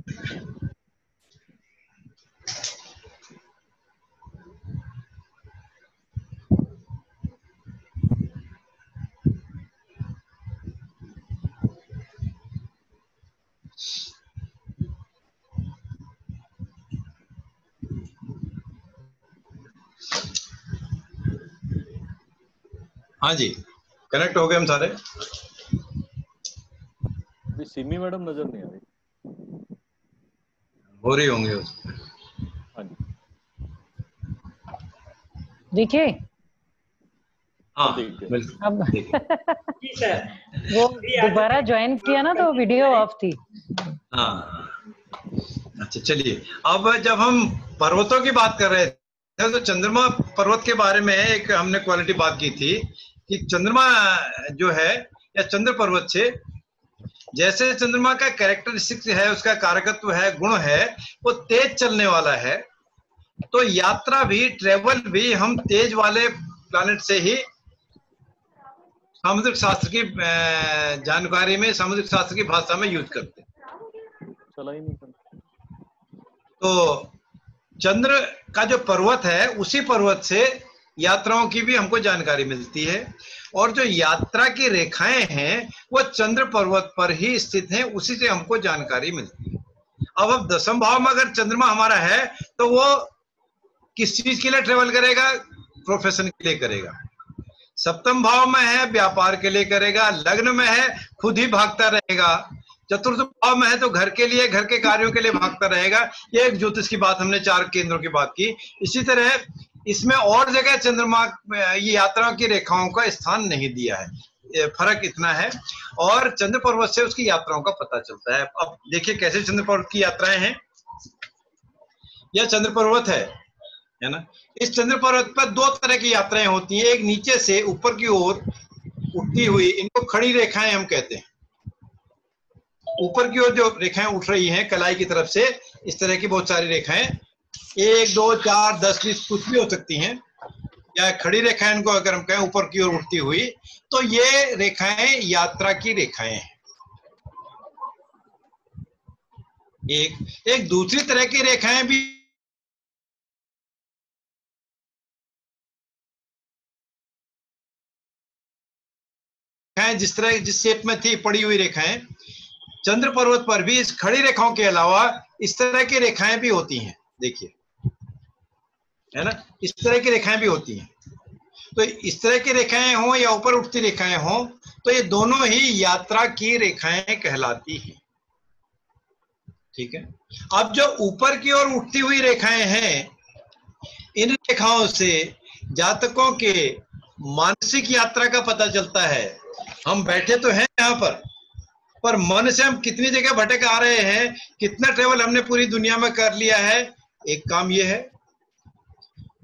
हाँ जी, कनेक्ट हो गए हम सारे। अभी सिमी मैडम नजर नहीं आ रही। हो रही होंगे। हाँ जी, देखिए। हाँ देखिए। बिल्कुल अब देखिए। वो दोबारा ज्वाइन किया ना तो वीडियो ऑफ थी। हाँ अच्छा चलिए, अब जब हम पर्वतों की बात कर रहे थे तो चंद्रमा पर्वत के बारे में एक हमने क्वालिटी बात की थी कि चंद्रमा जो है या चंद्र पर्वत से जैसे चंद्रमा का कैरेक्टरिस्टिक है, उसका कारकत्व है, गुण है, वो तेज चलने वाला है। तो यात्रा भी, ट्रेवल भी हम तेज वाले प्लैनेट से ही सामुद्रिक शास्त्र की जानकारी में, सामुद्रिक शास्त्र की भाषा में यूज करते हैं। चला ही नहीं। तो चंद्र का जो पर्वत है उसी पर्वत से यात्राओं की भी हमको जानकारी मिलती है, और जो यात्रा की रेखाएं हैं वो चंद्र पर्वत पर ही स्थित हैं, उसी से हमको जानकारी मिलती है। अब दसम भाव में अगर चंद्रमा हमारा है तो वो किस चीज के लिए ट्रेवल करेगा? प्रोफेशन के लिए करेगा। सप्तम भाव में है व्यापार के लिए करेगा, लग्न में है खुद ही भागता रहेगा, चतुर्थ भाव में है तो घर के लिए, घर के कार्यों के लिए भागता रहेगा। ये एक ज्योतिष की बात, हमने 4 केंद्रों की बात की। इसी तरह इसमें और जगह चंद्रमा ये यात्राओं की रेखाओं का स्थान नहीं दिया है, फर्क इतना है। और चंद्र पर्वत से उसकी यात्राओं का पता चलता है। अब देखिए कैसे चंद्र पर्वत की यात्राएं हैं। यह चंद्र पर्वत है ना। इस चंद्र पर्वत पर 2 तरह की यात्राएं होती हैं। एक नीचे से ऊपर की ओर उठती हुई, इनको खड़ी रेखाएं हम कहते हैं। ऊपर की ओर जो रेखाएं उठ रही हैं कलाई की तरफ से, इस तरह की बहुत सारी रेखाएं, 1 2 4 10 20 कुछ भी हो सकती हैं, या खड़ी रेखाएं इनको अगर हम कहें ऊपर की ओर उठती हुई, तो ये रेखाएं यात्रा की रेखाएं हैं। एक दूसरी तरह की रेखाएं भी जिस तरह, जिस शेप में थी पड़ी हुई रेखाएं, चंद्र पर्वत पर भी इस खड़ी रेखाओं के अलावा इस तरह की रेखाएं भी होती हैं। देखिए, है ना, इस तरह की रेखाएं भी होती हैं। तो इस तरह की रेखाएं हों या ऊपर उठती रेखाएं हों, तो ये दोनों ही यात्रा की रेखाएं कहलाती हैं। ठीक है। अब जो ऊपर की ओर उठती हुई रेखाएं हैं, इन रेखाओं से जातकों के मानसिक यात्रा का पता चलता है। हम बैठे तो हैं यहाँ पर मन से हम कितनी जगह भटक आ रहे हैं, कितना ट्रेवल हमने पूरी दुनिया में कर लिया है, एक काम ये है।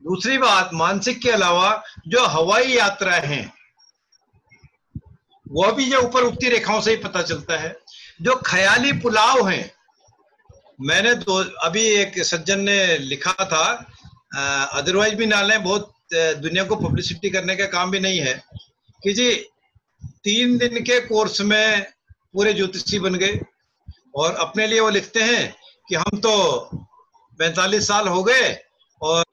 दूसरी बात, मानसिक के अलावा जो हवाई यात्रा है वह भी जो ऊपर उठती रेखाओं से ही पता चलता है। जो ख्याली पुलाव हैं, मैंने तो अभी एक सज्जन ने लिखा था, अदरवाइज भी नाले बहुत दुनिया को पब्लिसिटी करने का काम भी नहीं है, कि जी 3 दिन के कोर्स में पूरे ज्योतिषी बन गए, और अपने लिए वो लिखते हैं कि हम तो 45 साल हो गए और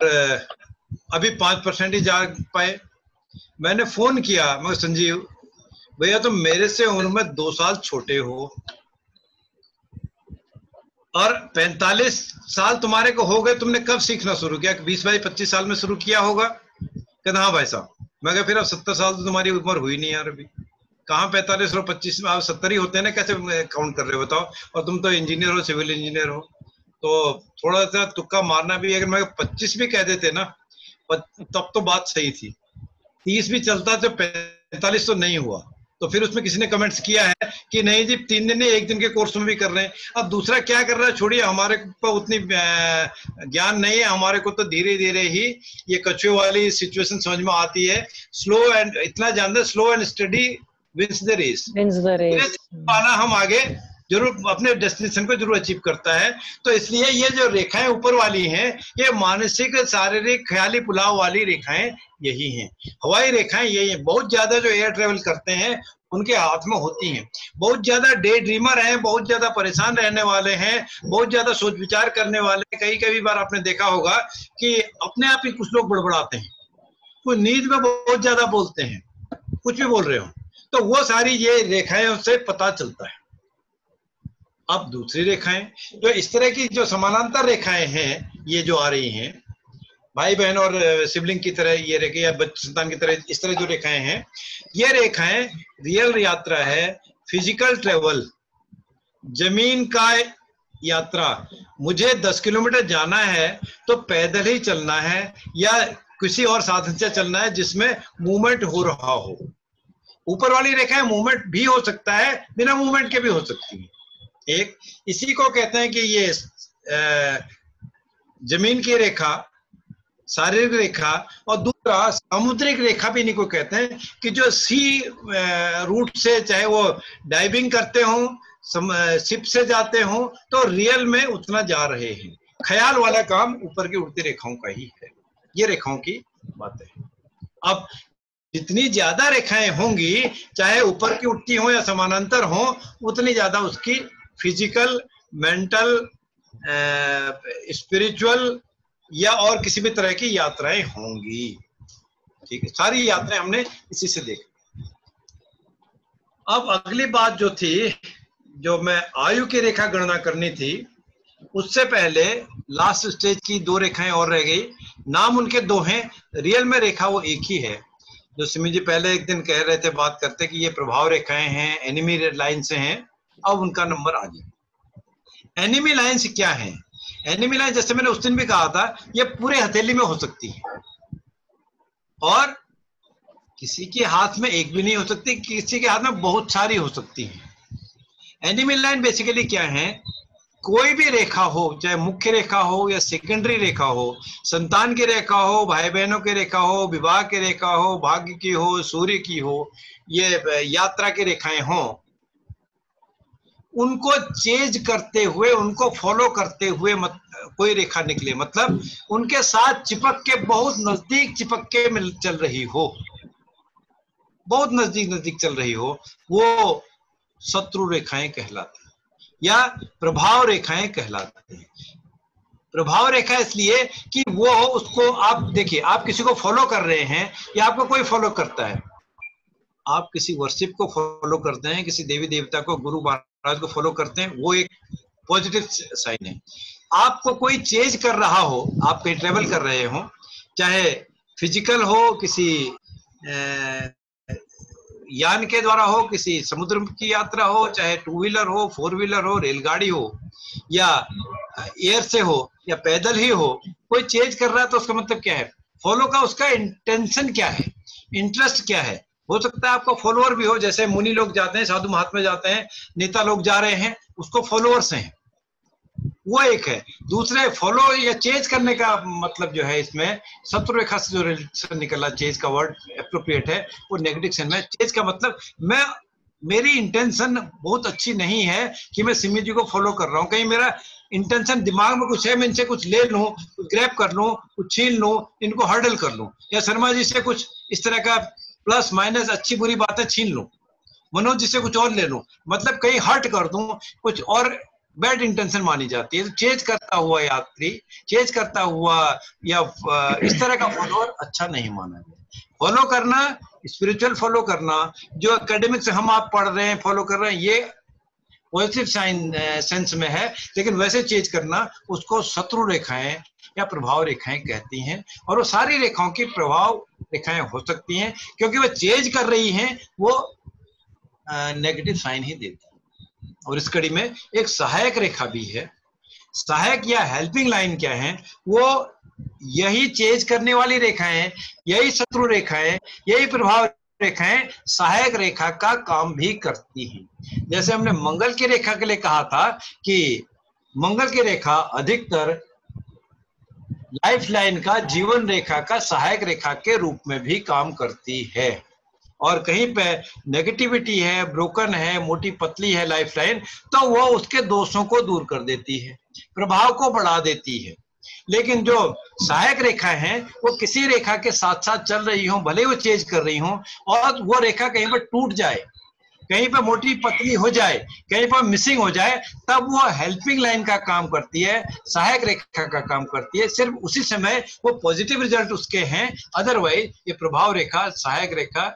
अभी 5% ही जाग पाए। मैंने फोन किया, मैं संजीव भैया तुम मेरे से उम्र में 2 साल छोटे हो और 45 साल तुम्हारे को हो गए, तुमने कब सीखना शुरू किया? 20 बाई 25 साल में शुरू किया होगा। कहता हाँ भाई साहब। मैं कहा फिर अब 70 साल तो तुम्हारी उम्र हुई नहीं यार, अभी कहाँ 45 और 25 में, आप 70 ही होते हैं ना, कैसे काउंट कर रहे हो बताओ? और तुम तो इंजीनियर हो, सिविल इंजीनियर हो, तो थोड़ा सा तुक्का मारना भी, अगर मैं 25 भी कह देते ना तब तो बात सही थी, 30 भी चलता तो 45 तो नहीं हुआ। तो फिर उसमें किसी ने कमेंट्स किया है कि नहीं जी 3 दिन नहीं 1 दिन के कोर्स में भी कर रहे हैं। अब दूसरा क्या कर रहा है, छोड़िए, हमारे को उतनी ज्ञान नहीं है, हमारे को तो धीरे धीरे ही ये कछुए वाली सिचुएशन समझ में आती है। स्लो एंड, इतना जानते, slow and steady wins the race. पाना हम आगे जरूर अपने डेस्टिनेशन को जरूर अचीव करता है। तो इसलिए ये जो रेखाएं ऊपर वाली हैं, ये मानसिक शारीरिक ख्याली पुलाव वाली रेखाएं यही हैं। हवाई रेखाएं यही हैं। बहुत ज्यादा जो एयर ट्रेवल करते हैं उनके हाथ में होती हैं। बहुत ज्यादा डे ड्रीमर हैं, बहुत ज्यादा परेशान रहने वाले हैं, बहुत ज्यादा सोच विचार करने वाले। कई बार आपने देखा होगा कि अपने आप ही कुछ लोग बड़बड़ाते हैं, कुछ नींद में बहुत ज्यादा बोलते हैं, कुछ भी बोल रहे हो, तो वो सारी ये रेखाएं से पता चलता है। अब दूसरी रेखाएं जो इस तरह की जो समानांतर रेखाएं हैं, ये जो आ रही हैं भाई बहन और सिबलिंग की तरह, ये रेखा या बच्चे संतान की तरह, इस तरह जो रेखाएं हैं, ये रेखाएं रियल यात्रा है, फिजिकल ट्रेवल, जमीन का यात्रा। मुझे 10 किलोमीटर जाना है तो पैदल ही चलना है या किसी और साधन से चलना है जिसमें मूवमेंट हो रहा हो। ऊपर वाली रेखाएं मूवमेंट भी हो सकता है, बिना मूवमेंट के भी हो सकती है। एक इसी को कहते हैं कि ये जमीन की रेखा, शारीरिक रेखा, और दूसरा सामुद्रिक रेखा भी इन्हीं को कहते हैं कि जो सी रूट से, चाहे वो डाइविंग करते हो, शिप से जाते हो, तो रियल में उतना जा रहे हैं। ख्याल वाला काम ऊपर की उड़ती रेखाओं का ही है। ये रेखाओं की बात है। अब जितनी ज्यादा रेखाएं होंगी, चाहे ऊपर की उड़ती हो या समानांतर हो, उतनी ज्यादा उसकी फिजिकल, मेंटल, स्पिरिचुअल या और किसी भी तरह की यात्राएं होंगी। ठीक है, सारी यात्राएं हमने इसी से देखी। अब अगली बात जो थी, जो मैं आयु की रेखा गणना करनी थी, उससे पहले लास्ट स्टेज की 2 रेखाएं और रह गई। नाम उनके 2 हैं, रियल में रेखा वो एक ही है। जो सिमी जी पहले एक दिन कह रहे थे, बात करते कि ये प्रभाव रेखाएं हैं, एनिमी लाइन से हैं, अब उनका नंबर आ गया। एनिमी लाइन से क्या है? एनिमी लाइन, जैसे मैंने उस दिन भी कहा था, ये पूरे हथेली में हो सकती है और किसी के हाथ में एक भी नहीं हो सकती, किसी के हाथ में बहुत सारी हो सकती है। एनिमी लाइन बेसिकली क्या है? कोई भी रेखा हो, चाहे मुख्य रेखा हो या सेकेंडरी रेखा हो, संतान की रेखा हो, भाई बहनों की रेखा हो, विवाह की रेखा हो, भाग्य की हो, सूर्य की हो, ये यात्रा की रेखाएं हो, उनको चेंज करते हुए, उनको फॉलो करते हुए कोई रेखा निकले, मतलब उनके साथ चिपक के, बहुत नजदीक चिपक के चल रही हो, बहुत नजदीक चल रही हो, वो शत्रु रेखाएं कहलाती हैं या प्रभाव रेखाएं कहलाती हैं। प्रभाव रेखा इसलिए कि वो उसको, आप देखिए, आप किसी को फॉलो कर रहे हैं या आपको कोई फॉलो करता है, आप किसी वर्शिप को फॉलो करते हैं, किसी देवी देवता को, गुरु महाराज को फॉलो करते हैं, वो एक पॉजिटिव साइन है। आपको कोई चेंज कर रहा हो, आप कहीं ट्रेवल कर रहे हो, चाहे फिजिकल हो, किसी यान के द्वारा हो, किसी समुद्र की यात्रा हो, चाहे 2 व्हीलर हो, 4 व्हीलर हो, रेलगाड़ी हो, या एयर से हो, या पैदल ही हो, कोई चेंज कर रहा है, तो उसका मतलब क्या है? फॉलो का उसका इंटेंशन क्या है, इंटरेस्ट क्या है? हो सकता है आपको फॉलोअर भी हो, जैसे मुनि लोग जाते हैं, साधु महात्मा जाते हैं, नेता लोग जा रहे हैं, उसको फॉलोअर्स हैं, वो एक है। दूसरे फॉलो या चेंज करने का मतलब जो है, इसमें शत्रु रेखा से जो रिलेशन निकला, चेंज का वर्ड एप्रोप्रिएट है, वो नेगेटिव सेंस में। चेंज का मतलब मेरी इंटेंशन बहुत अच्छी नहीं है कि मैं सिमी जी को फॉलो कर रहा हूँ, कहीं मेरा इंटेंशन दिमाग में कुछ है, मैं इनसे कुछ ले लूं, कुछ ग्रैब कर लूं, कुछ छीन लूं, इनको हर्डल कर लूं, या शर्मा जी से कुछ इस तरह का प्लस माइनस अच्छी बुरी बातें छीन लूं, मनोज जी से कुछ और ले लूं, मतलब कहीं हर्ट कर दूं, कुछ और बैड इंटेंशन मानी जाती है। तो चेंज करता हुआ यात्री, चेंज करता हुआ या इस तरह का फॉलोअर अच्छा नहीं माना गया। फॉलो करना, स्पिरिचुअल फॉलो करना, जो एकेडमिक से हम आप पढ़ रहे हैं, फॉलो कर रहे हैं, ये पॉजिटिव सेंस में है, लेकिन वैसे चेंज करना, उसको शत्रु रेखाएं या प्रभाव रेखाएं कहती हैं। और वो सारी रेखाओं की प्रभाव रेखाएं हो सकती हैं, क्योंकि वो चेंज कर रही हैं, वो नेगेटिव साइन ही देती है। और इस कड़ी में एक सहायक रेखा भी है। सहायक या हेल्पिंग लाइन क्या है? वो यही चेंज करने वाली रेखाएं, यही शत्रु रेखाएं, यही प्रभाव रेखाएं सहायक रेखा का काम भी करती हैं। जैसे हमने मंगल की रेखा के लिए कहा था कि मंगल की रेखा अधिकतर लाइफ लाइन का, जीवन रेखा का सहायक रेखा के रूप में भी काम करती है। और कहीं पे नेगेटिविटी है, ब्रोकन है, मोटी पतली है लाइफ लाइन, तो वो उसके दोषों को दूर कर देती है, प्रभाव को बढ़ा देती है। लेकिन जो सहायक रेखा है वो किसी रेखा के साथ साथ चल रही हो, भले वो चेंज कर रही हो, और वो रेखा कहीं पर टूट जाए, कहीं पर मोटी पतली हो जाए, कहीं पर मिसिंग हो जाए, तब वो हेल्पिंग लाइन का काम करती है, सहायक रेखा का काम करती है। सिर्फ उसी समय वो पॉजिटिव रिजल्ट उसके हैं, अदरवाइज ये प्रभाव रेखा, सहायक रेखा,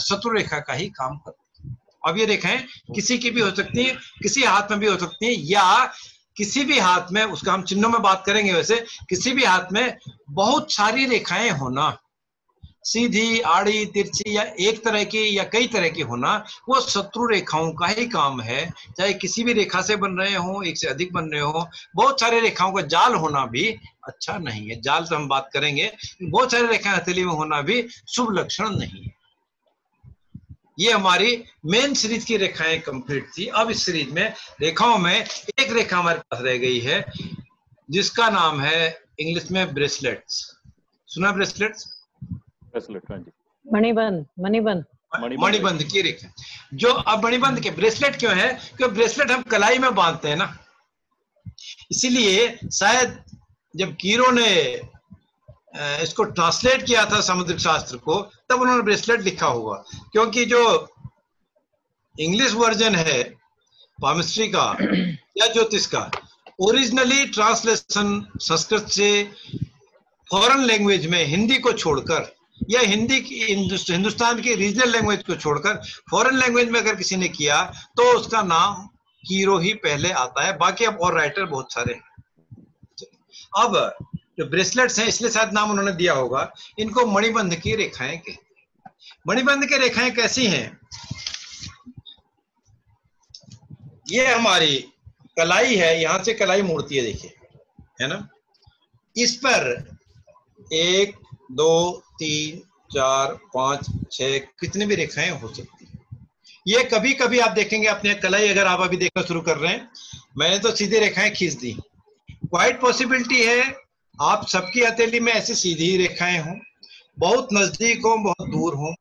शत्रु रेखा का ही काम करती है। अब ये रेखाएं किसी की भी हो सकती है, किसी हाथ में भी हो सकती है, या किसी भी हाथ में, उसका हम चिन्हों में बात करेंगे, वैसे किसी भी हाथ में बहुत सारी रेखाएं होना, सीधी, आड़ी, तिरछी, या एक तरह की या कई तरह की होना, वो शत्रु रेखाओं का ही काम है। चाहे किसी भी रेखा से बन रहे हो, एक से अधिक बन रहे हो, बहुत सारे रेखाओं का जाल होना भी अच्छा नहीं है। जाल तो हम बात करेंगे, बहुत सारी रेखाएं हथेली में होना भी शुभ लक्षण नहीं है। ये हमारी मेन सीरीज की रेखाएं कंप्लीट थी। अब इस सीरीज में रेखाओं में एक रेखा हमारे पास रह गई है, जिसका नाम है इंग्लिश में ब्रेसलेट्स। सुना ब्रेसलेट्स? ब्रेसलेट, हाँ जी, मणिबंध, मणिबंध, मणिबंध की रेखा। जो अब मणिबंध के ब्रेसलेट क्यों है? क्योंकि ब्रेसलेट हम कलाई में बांधते हैं ना, इसीलिए शायद जब कीरो ने इसको ट्रांसलेट किया था समुद्रिक शास्त्र को, तब उन्होंने ब्रेसलेट लिखा होगा, क्योंकि जो इंग्लिश वर्जन है पामिस्ट्री का या ज्योतिष का, ओरिजिनली ट्रांसलेशन संस्कृत से फॉरेन लैंग्वेज में, हिंदी को छोड़कर, या हिंदी की हिंदुस्तान की रीजनल लैंग्वेज को छोड़कर फॉरेन लैंग्वेज में अगर किसी ने किया तो उसका नाम कीरो ही पहले आता है, बाकी अब और राइटर बहुत सारे हैं। अब जो ब्रेसलेट्स हैं, इसलिए शायद नाम उन्होंने दिया होगा, इनको मणिबंध की रेखाएं कहते हैं। मणिबंध की रेखाएं कैसी हैं? ये हमारी कलाई है, यहां से कलाई मुड़ती है, देखिए, है ना। इस पर 1 2 3 4 5 6 कितने भी रेखाएं हो सकती हैं। ये कभी कभी आप देखेंगे अपने कलाई, अगर आप अभी देखना शुरू कर रहे हैं, मैंने तो सीधी रेखाएं खींच दी, क्वाइट पॉसिबिलिटी है आप सबकी हथेली में ऐसी सीधी रेखाएं हों, बहुत नजदीक हो, बहुत दूर हो,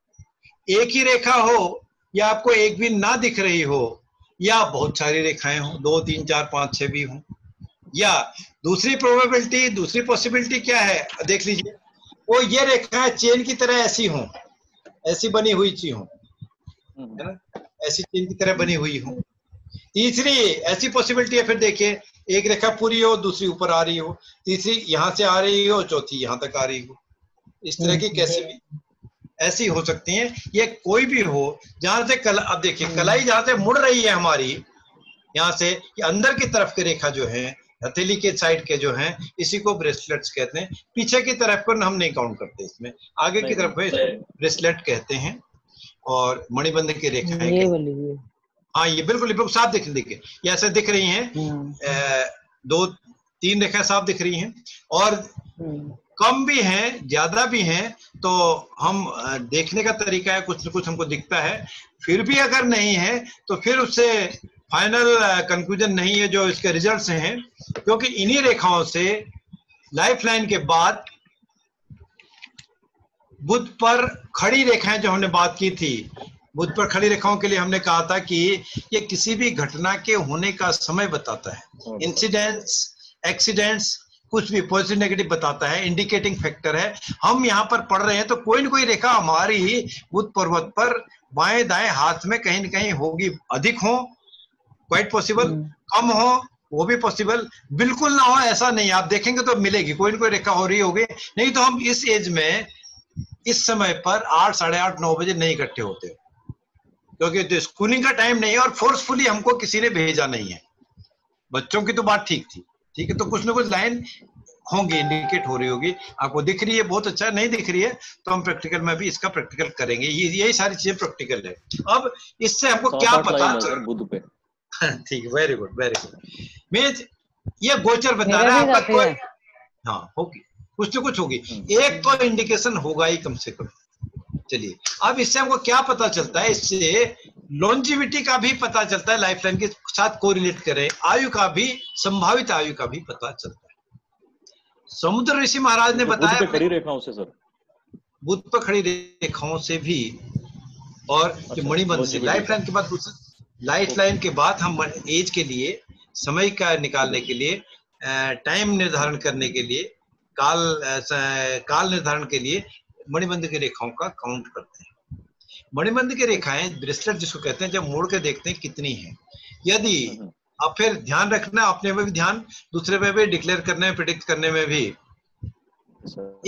एक ही रेखा हो, या आपको एक भी ना दिख रही हो, या बहुत सारी रेखाएं हो, 2 3 4 5 6 भी हो। या दूसरी प्रोबेबिलिटी, दूसरी पॉसिबिलिटी क्या है, देख लीजिए, वो ये रेखाएं चेन की तरह ऐसी हों, ऐसी बनी हुई ची हो, है ना, ऐसी चेन की तरह बनी हुई हो। तीसरी ऐसी पॉसिबिलिटी है, फिर देखिए, एक रेखा पूरी हो, दूसरी ऊपर आ रही हो, तीसरी यहां से आ रही हो, चौथी यहां तक आ रही हो, इस तरह की कैसे भी ऐसी हो सकती हैं। ये कोई भी हो, जहां से अब देखिए, कलाई जहां से मुड़ रही है हमारी, यहाँ से अंदर की तरफ की रेखा जो है, हथेली के साइड के जो हैं, इसी को ब्रेसलेट्स कहते हैं। पीछे की तरफ को हम नहीं काउंट करते, इसमें आगे की तरफ ब्रेसलेट कहते हैं। और मणिबंध की रेखाएं, हाँ, ये बिल्कुल साफ देखिए, ये ऐसे दिख रही हैं, 2 3 रेखाएं साफ दिख रही हैं, और कम भी हैं, ज्यादा भी हैं, तो हम देखने का तरीका है, कुछ न कुछ हमको दिखता है। फिर भी अगर नहीं है तो फिर उससे फाइनल कंक्लूजन नहीं है जो इसके रिजल्ट्स हैं, क्योंकि इन्हीं रेखाओं से लाइफ लाइन के बाद बुध पर खड़ी रेखाएं, जो हमने बात की थी, बुध पर खड़ी रेखाओं के लिए हमने कहा था कि ये किसी भी घटना के होने का समय बताता है, इंसिडेंट्स, एक्सीडेंट्स, कुछ भी पॉजिटिव नेगेटिव बताता है, इंडिकेटिंग फैक्टर है। हम यहाँ पर पढ़ रहे हैं तो कोई न कोई रेखा हमारी बुध पर्वत पर बाएं दाएं हाथ में कहीं न कहीं होगी, अधिक हो क्वाइट पॉसिबल, कम हो वो भी पॉसिबल, बिल्कुल ना हो ऐसा नहीं, आप देखेंगे तो मिलेगी, कोई न कोई रेखा हो रही होगी। नहीं तो हम इस एज में, इस समय पर 8 साढ़े 8 9 बजे नहीं इकट्ठे होते, क्योंकि तो स्कूलिंग का टाइम नहीं है और फोर्सफुली हमको किसी ने भेजा नहीं है। बच्चों की तो बात ठीक थी, ठीक है, तो कुछ ना कुछ लाइन होंगी, इंडिकेट हो रही होगी, आपको दिख रही है, बहुत अच्छा, नहीं दिख रही है तो हम प्रैक्टिकल में भी इसका प्रैक्टिकल करेंगे। यही सारी चीजें प्रैक्टिकल है। अब इससे हमको क्या पता, ठीक है, वेरी गुड मीन्स ये गोचर बता रहा है आपका, कोई हाँ होगी, कुछ तो कुछ होगी, एक तो इंडिकेशन होगा ही कम से कम। चलिए, अब इससे हमको क्या पता चलता है, इससे लॉन्जिविटी का भी पता चलता है, लाइफ लाइन के साथ कोरिलेट करें, आयु का भी, संभावित आयु का भी पता चलता है। समुद्र ऋषि महाराज ने बताया, बुध पे खड़ी रेखाओं से सर, बुध पर खड़ी रेखाओं से भी और जो मणिबंध से लाइफ लाइन के बाद लाइफ लाइन के बाद हम एज के लिए समय का निकालने के लिए टाइम निर्धारण करने के लिए काल निर्धारण के लिए मणिबंध की रेखाओं का काउंट करते हैं। मणिबंध की रेखाएं ब्रेसलेट जिसको कहते हैं, जब मोड़ के देखते हैं कितनी है, यदि अब फिर ध्यान रखना अपने में भी ध्यान, दूसरे में भी डिक्लेयर करने में, प्रिडिक्ट करने में भी,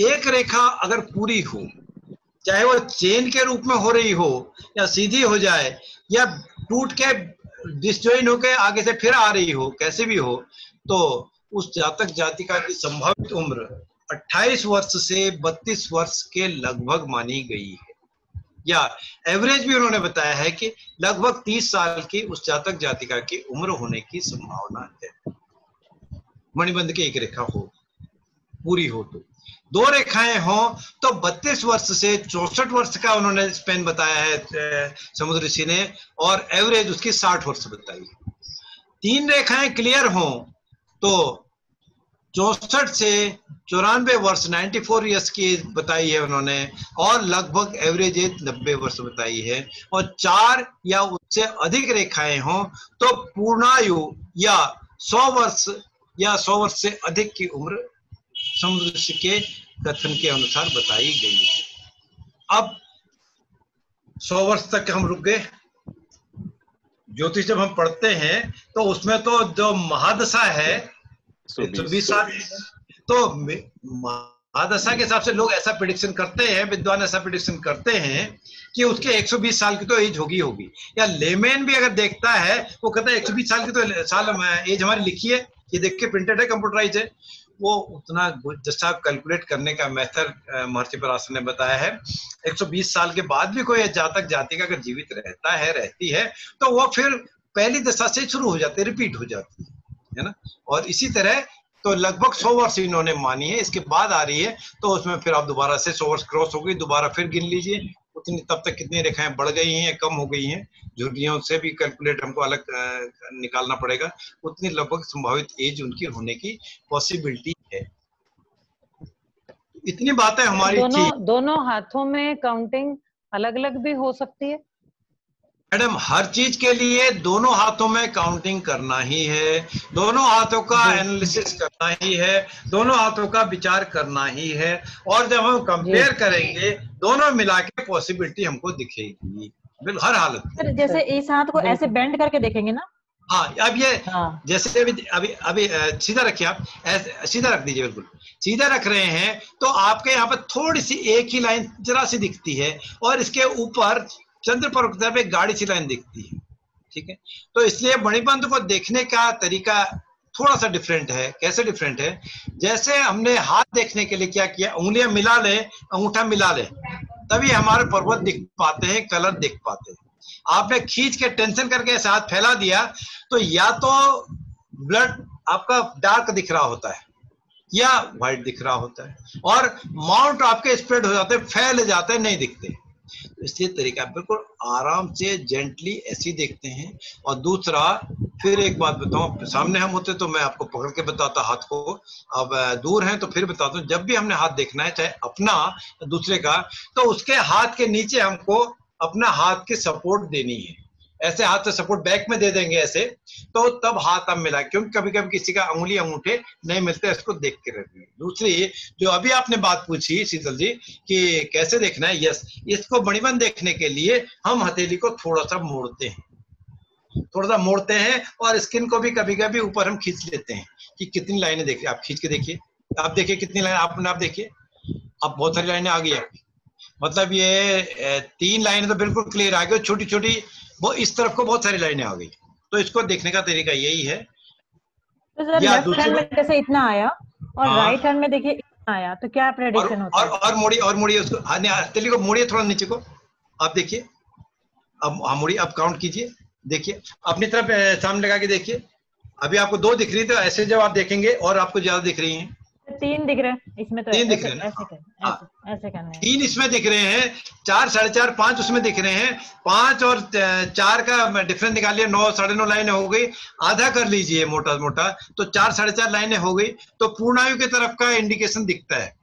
एक रेखा अगर पूरी हो, चाहे वो चेन के रूप में हो रही हो या सीधी हो जाए या टूट के डिसजॉइन होकर आगे से फिर आ रही हो, कैसे भी हो, तो उस जातक जातिका की संभावित उम्र 28 वर्ष से 32 वर्ष के लगभग मानी गई है, या एवरेज भी उन्होंने बताया है कि लगभग 30 साल की उस जातक जातिका की उम्र होने की संभावना है। मणिबंध की एक रेखा हो, पूरी हो तो। दो रेखाएं हो तो 32 वर्ष से 64 वर्ष का उन्होंने स्पेन बताया है समुद्र ऋषि ने, और एवरेज उसकी 60 वर्ष बताई है। तीन रेखाएं क्लियर हो तो 64 से 94 वर्ष 94 ईयर्स की बताई है उन्होंने, और लगभग एवरेज एज 90 वर्ष बताई है। और 4 या उससे अधिक रेखाएं हो तो पूर्णायु या 100 वर्ष या 100 वर्ष से अधिक की उम्र समुद्र ऋषि के कथन के अनुसार बताई गई है। अब 100 वर्ष तक हम रुक गए। ज्योतिष जब हम पढ़ते हैं तो उसमें तो जो महादशा है 120 साल, तो महादशा के हिसाब से लोग ऐसा प्रेडिक्शन करते हैं, विद्वान ऐसा प्रेडिक्शन करते हैं कि उसके 120 साल की तो एज होगी। या लेमैन भी अगर देखता है वो कहता है 120 साल की तो साल एज हमारी लिखी है, ये देख के प्रिंटेड है, कंप्यूटराइज है। वो उतना जैसा कैलकुलेट करने का मेथड महर्षि पराशर ने बताया है। 120 साल के बाद भी कोई जातक जातिका अगर जीवित रहता है, रहती है, तो वो फिर पहली दशा से शुरू हो जाती है, रिपीट हो जाती है ना। और इसी तरह तो लगभग 100 वर्ष इन्होंने मानी है। इसके बाद आ रही है तो उसमें फिर आप दोबारा से 100 वर्ष क्रॉस हो गई, दोबारा फिर गिन लीजिए उतनी, तब तक कितनी रेखाएं बढ़ गई हैं, कम हो गई हैं, झुर्रियों से भी कैलकुलेट हमको अलग निकालना पड़ेगा, उतनी लगभग संभावित एज उनकी होने की पॉसिबिलिटी है। इतनी बातें हमारी दोनों हाथों में काउंटिंग अलग अलग भी हो सकती है मैडम। हर चीज के लिए दोनों हाथों में काउंटिंग करना ही है, दोनों हाथों का एनालिसिस करना ही है, दोनों हाथों का विचार करना ही है। और जब हम कंपेयर करेंगे दोनों मिला के पॉसिबिलिटी हमको दिखेगी बिल्कुल हर हालत में। जैसे इस हाथ को ऐसे बेंड करके देखेंगे ना। हाँ, अब ये जैसे अभी सीधा रखिए, आप ऐसे सीधा रख दीजिए, बिल्कुल सीधा रख रहे हैं तो आपके यहाँ पर थोड़ी सी एक ही लाइन जरा सी दिखती है और इसके ऊपर चंद्र पर्वत पे गाड़ी सी लाइन दिखती है, ठीक है। तो इसलिए मणिबंध को देखने का तरीका थोड़ा सा डिफरेंट है। कैसे डिफरेंट है? जैसे हमने हाथ देखने के लिए क्या किया, उंगलियां मिला ले, अंगूठा मिला ले, तभी हमारे पर्वत दिख पाते हैं, कलर दिख पाते हैं। आपने खींच के टेंशन करके ऐसे हाथ फैला दिया तो या तो ब्लड आपका डार्क दिख रहा होता है या व्हाइट दिख रहा होता है, और माउंट आपके स्प्रेड हो जाते हैं, फैल जाते हैं, नहीं दिखते। इसलिए तरीका बिल्कुल आराम से जेंटली ऐसे देखते हैं। और दूसरा फिर एक बात बताऊं, सामने हम होते तो मैं आपको पकड़ के बताता हाथ को, अब दूर हैं तो फिर बताता हूं। जब भी हमने हाथ देखना है, चाहे अपना दूसरे का, तो उसके हाथ के नीचे हमको अपना हाथ की सपोर्ट देनी है। ऐसे हाथ से सपोर्ट बैक में दे देंगे ऐसे, तो तब हाथ हम मिला, क्योंकि कभी कभी किसी का अंगुली अंगूठे नहीं मिलते, इसको देख के रखिए। दूसरी जो अभी आपने बात पूछी शीतल जी कि कैसे देखना है, यस, इसको मणिबंध देखने के लिए हम हथेली को थोड़ा सा मोड़ते हैं और स्किन को भी कभी कभी ऊपर हम खींच लेते हैं कि कितनी लाइनें देखिए। आप खींच के देखिए, आप देखिए कितनी लाइन आप देखिए, अब बहुत सारी लाइनें आ गई है। मतलब ये 3 लाइनें तो बिल्कुल क्लियर आ गई, छोटी छोटी वो इस तरफ को बहुत सारी लाइनें आ गई। तो इसको देखने का तरीका यही है। तो सर लेफ्ट हैंड में जैसे इतना आया और राइट हैंड में देखिए इतना आया, तो क्या प्रेडिक्शन होता है? और मोड़िए उसको, हथेली को मोड़िए थोड़ा नीचे को, आप देखिए, अब मोड़िए, अब काउंट कीजिए, देखिए अपनी तरफ सामने लगा के देखिए। अभी आपको 2 दिख रही, तो ऐसे जब आप देखेंगे और आपको ज्यादा दिख रही हैं, 3 दिख रहे हैं इसमें, तो 3 दिख रहे हैं, ऐसे करना है। 3 इसमें दिख रहे हैं, 4, 4.5, 5 उसमें दिख रहे हैं। 5 और 4 का डिफरेंस निकालिए, 9, 9.5 लाइनें हो गई, आधा कर लीजिए मोटा मोटा, तो 4, 4.5 लाइनें हो गई। तो पूर्णायु की तरफ का इंडिकेशन दिखता है।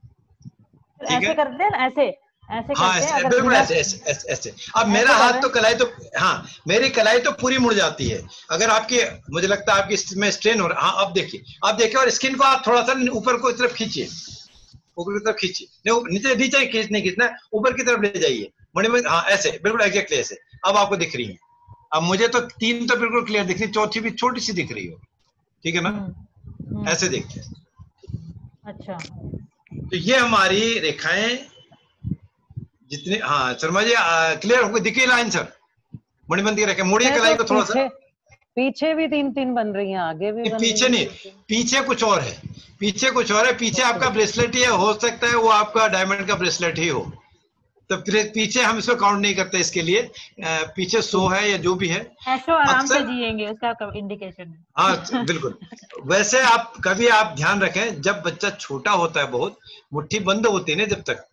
ऐसे करते हैं ना, ऐसे ऐसे हाँ करके ऐसे, अगर बिल्कुल बिना ऐसे ऐसे ऐसे ऐसे। अब मेरा ऐसे कर हाथ रहे तो हैं, कलाई तो, हाँ मेरी कलाई तो पूरी मुड़ जाती है अगर आपकी, मुझे लगता है आपकी इसमें स्ट्रेन हो रहा है। हाँ अब देखिए, अब देखिए, और स्किन को आप थोड़ा सा ऊपर को तरफ खींचिए, ऊपर की तरफ खींचिए, नहीं नीचे नीचे खींचने खींचना, ऊपर की तरफ ले जाइए मणिबंध, हाँ ऐसे बिल्कुल एग्जैक्टली ऐसे। अब आपको दिख रही है। अब मुझे तो 3 तो बिल्कुल क्लियर दिख रही, चौथी भी छोटी सी दिख रही हो, ठीक है ना? ऐसे देखिए। अच्छा तो ये हमारी रेखाएं जितने, हाँ शर्मा जी क्लियर हो गई, दिखी लाइन सर? मणिबंध की रेखा, मोड़िए मैं कलाई तो को थोड़ा सा। पीछे भी 3-3 बन रही हैं, आगे भी बन रही पीछे हैं नहीं, 3-3। पीछे कुछ और है, पीछे कुछ और है, पीछे ओके। आपका ब्रेसलेट ही है, हो सकता है वो आपका डायमंड का ब्रेसलेट ही हो, तो फिर पीछे हम इसको काउंट नहीं करते इसके लिए। पीछे 100 है या जो भी है ऐशो आराम से अक्सर। जिएंगे, उसका इंडिकेशन है। हाँ बिल्कुल। वैसे आप कभी आप ध्यान रखें, जब बच्चा छोटा होता है बहुत, मुट्ठी बंद होती है ना जब तक,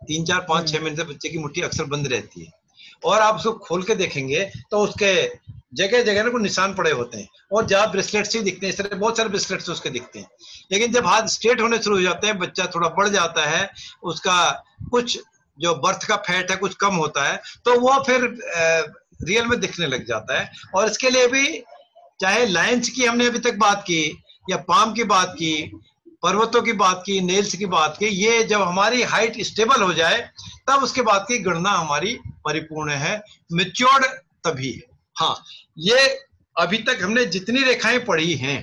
3 4 5 6 महीने तक बच्चे की मुट्ठी अक्सर बंद रहती है, और आप उसको खोल के देखेंगे तो उसके जगह जगह ना कोई निशान पड़े होते हैं, और ज्यादा ब्रेसलेट्स ही दिखते हैं, इस तरह बहुत सारे ब्रेसलेट्स उसके दिखते हैं। लेकिन जब हाथ स्ट्रेट होने शुरू हो जाते हैं, बच्चा थोड़ा बढ़ जाता है, उसका कुछ जो बर्थ का फैट है कुछ कम होता है, तो वो फिर रियल में दिखने लग जाता है। और इसके लिए भी, चाहे लाइंस की हमने अभी तक बात की, या पाम की बात की, पर्वतों की बात की, नेल्स की बात की, ये जब हमारी हाइट स्टेबल हो जाए तब उसके बाद की गणना हमारी परिपूर्ण है, मेच्योर्ड तभी है। हाँ, ये अभी तक हमने जितनी रेखाएं पढ़ी हैं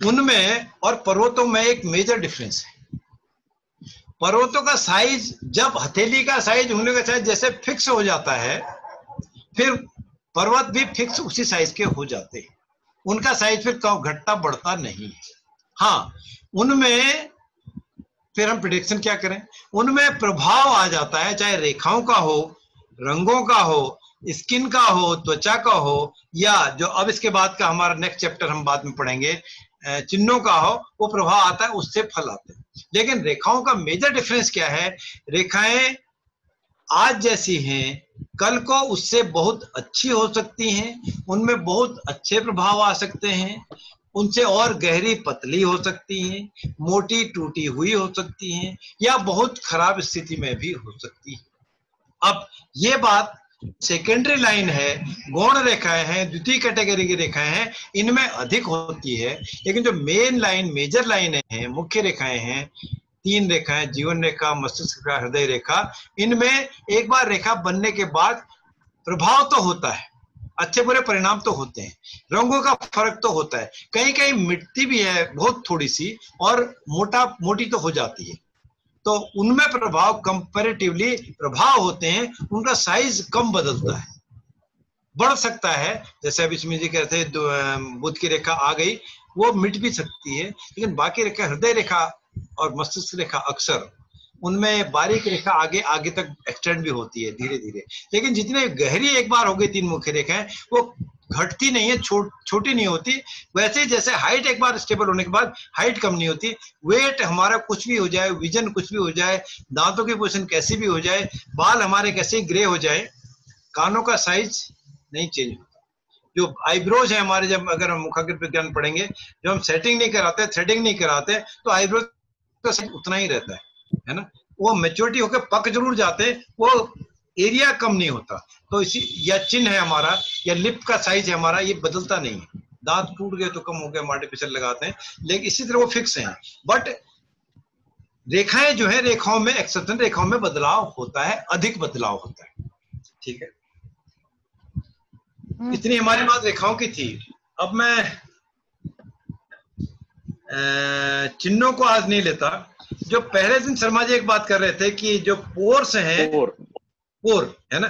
उनमें और पर्वतों में एक मेजर डिफरेंस है। पर्वतों का साइज, जब हथेली का साइज, उंगलियों का साइज जैसे फिक्स हो जाता है, फिर पर्वत भी फिक्स उसी साइज के हो जाते हैं, उनका साइज फिर घटता बढ़ता नहीं है। हाँ, उनमें फिर हम प्रिडिक्शन क्या करें, उनमें प्रभाव आ जाता है, चाहे रेखाओं का हो, रंगों का हो, स्किन का हो, त्वचा का हो, या जो अब इसके बाद का हमारा नेक्स्ट चैप्टर हम बाद में पढ़ेंगे चिन्हों का हो, वो प्रभाव आता है, उससे फल आते हैं। लेकिन रेखाओं का मेजर डिफरेंस क्या है, रेखाएं आज जैसी हैं कल को उससे बहुत अच्छी हो सकती हैं, उनमें बहुत अच्छे प्रभाव आ सकते हैं, उनसे और गहरी पतली हो सकती हैं, मोटी टूटी हुई हो सकती हैं, या बहुत खराब स्थिति में भी हो सकती है। अब ये बात सेकेंडरी लाइन है, गौण रेखाएं हैं, द्वितीय कैटेगरी की रेखाएं हैं, इनमें अधिक होती है। लेकिन जो मेन लाइन, मेजर लाइनें हैं, मुख्य रेखाएं हैं, 3 रेखाएं, जीवन रेखा, मस्तिष्क रेखा, हृदय रेखा, इनमें एक बार रेखा बनने के बाद प्रभाव तो होता है, अच्छे बुरे परिणाम तो होते हैं, रंगों का फर्क तो होता है, कहीं कहीं मिटती भी है बहुत थोड़ी सी, और मोटी तो हो जाती है, तो उनमें प्रभाव कंपैरेटिवली प्रभाव होते हैं, उनका साइज कम बदलता है, बढ़ सकता है। जैसे अभी इसमें जी कहते हैं बुध की रेखा आ गई, वो मिट भी सकती है, लेकिन बाकी रेखा, हृदय रेखा और मस्तिष्क रेखा, अक्सर उनमें बारीक रेखा आगे आगे तक एक्सटेंड भी होती है धीरे धीरे। लेकिन जितने गहरी एक बार हो गई 3 मुख्य रेखाएं, वो घटती नहीं है, छोटी नहीं होती। वैसे जैसे हाइट एक बार स्टेबल होने के बाद हाइट कम नहीं होती, वेट हमारा कुछ भी हो जाए, विजन कुछ भी हो जाए, दांतों की पोजीशन कैसी भी हो जाए, बाल हमारे कैसे ग्रे हो जाए, कानों का साइज नहीं चेंज होता। जो आईब्रोज है हमारे, जब अगर हम मुखाग्र विज्ञान पढ़ेंगे, जब हम सेटिंग नहीं कराते, थ्रेडिंग नहीं कराते, तो आईब्रोज का साइज उतना ही रहता है ना, वो मेच्योरिटी होकर पक जरूर जाते, वो एरिया कम नहीं होता। तो इसी, या चिन्ह है हमारा, या लिप का साइज है हमारा, ये बदलता नहीं है, दांत टूट गए तो कम हो गए, आर्टिफिशियल लगाते हैं, लेकिन इसी तरह वो फिक्स हैं। बट रेखाएं जो है, रेखाओं में, एक्सेप्शन रेखाओं में बदलाव होता है, अधिक बदलाव होता है, ठीक है। इतनी हमारी बात रेखाओं की थी। अब मैं चिन्हों को आज नहीं लेता। जो पहले दिन शर्मा जी एक बात कर रहे थे कि जो पोर्स हैं, पोर है ना,